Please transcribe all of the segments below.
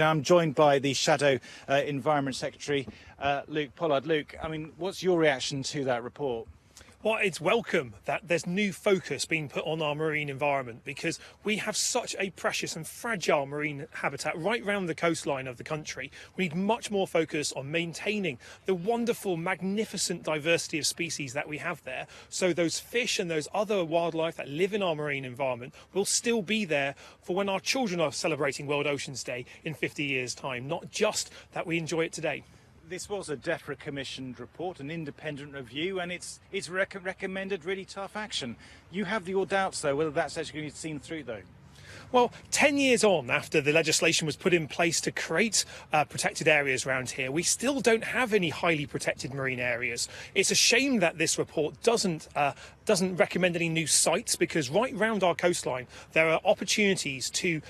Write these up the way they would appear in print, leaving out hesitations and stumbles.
I'm joined by the Shadow Environment Secretary, Luke Pollard. Luke, I mean, what's your reaction to that report? Well, it's welcome that there's new focus being put on our marine environment because we have such a precious and fragile marine habitat right round the coastline of the country. We need much more focus on maintaining the wonderful, magnificent diversity of species that we have there, so those fish and those other wildlife that live in our marine environment will still be there for when our children are celebrating World Oceans Day in 50 years' time, not just that we enjoy it today. This was a DEFRA commissioned report, an independent review, and it's recommended really tough action. You have your doubts, though, whether that's actually going to be seen through, though. Well, 10 years on after the legislation was put in place to create protected areas around here, we still don't have any highly protected marine areas. It's a shame that this report doesn't recommend any new sites, because right round our coastline there are opportunities to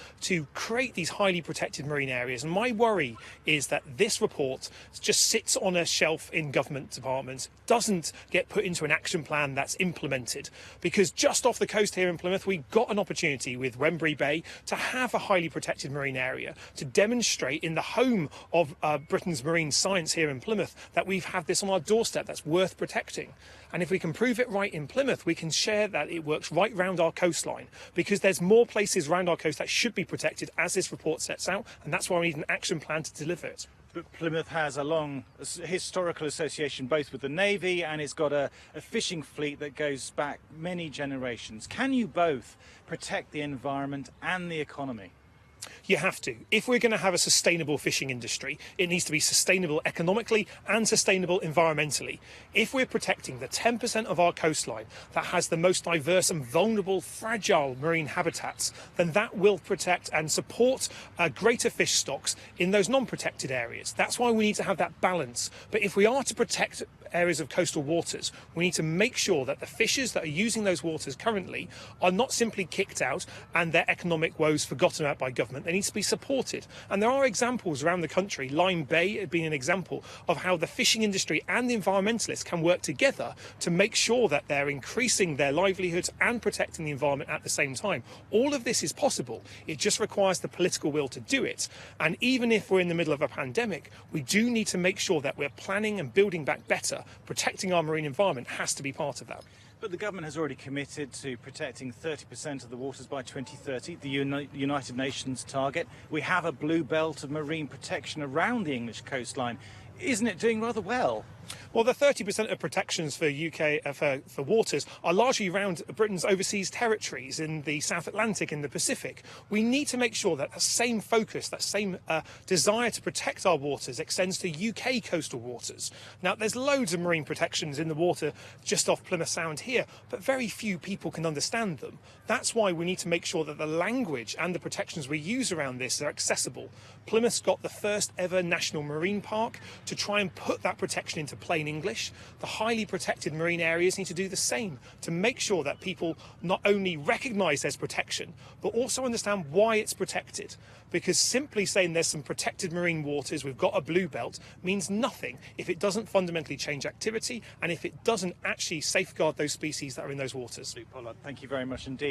create these highly protected marine areas. And my worry is that this report just sits on a shelf in government departments, doesn't get put into an action plan that's implemented, because just off the coast here in Plymouth we've got an opportunity with Wembury Bay to have a highly protected marine area, to demonstrate in the home of Britain's marine science here in Plymouth that we've had this on our doorstep that's worth protecting. And if we can prove it right in Plymouth, we can share that it works right round our coastline, because there's more places around our coast that should be protected, as this report sets out, and that's why we need an action plan to deliver it. But Plymouth has a long historical association both with the Navy, and it's got a fishing fleet that goes back many generations. Can you both protect the environment and the economy? You have to. If we're going to have a sustainable fishing industry, it needs to be sustainable economically and sustainable environmentally. If we're protecting the 10% of our coastline that has the most diverse and vulnerable, fragile marine habitats, then that will protect and support greater fish stocks in those non-protected areas. That's why we need to have that balance. But if we are to protect areas of coastal waters, we need to make sure that the fishers that are using those waters currently are not simply kicked out and their economic woes forgotten about by government. They need to be supported. And there are examples around the country. Lyme Bay has been an example of how the fishing industry and the environmentalists can work together to make sure that they're increasing their livelihoods and protecting the environment at the same time. All of this is possible. It just requires the political will to do it. And even if we're in the middle of a pandemic, we do need to make sure that we're planning and building back better. Protecting our marine environment has to be part of that. But the government has already committed to protecting 30% of the waters by 2030, the United Nations target. We have a blue belt of marine protection around the English coastline. Isn't it doing rather well? Well, the 30% of protections for UK for waters are largely around Britain's overseas territories in the South Atlantic and the Pacific. We need to make sure that same focus, that same desire to protect our waters extends to UK coastal waters. Now, there's loads of marine protections in the water just off Plymouth Sound here, but very few people can understand them. That's why we need to make sure that the language and the protections we use around this are accessible. Plymouth's got the first ever national marine park to try and put that protection into plain English. The highly protected marine areas need to do the same to make sure that people not only recognise there's protection, but also understand why it's protected. Because simply saying there's some protected marine waters, we've got a blue belt, means nothing if it doesn't fundamentally change activity and if it doesn't actually safeguard those species that are in those waters. Luke Pollard, thank you very much indeed.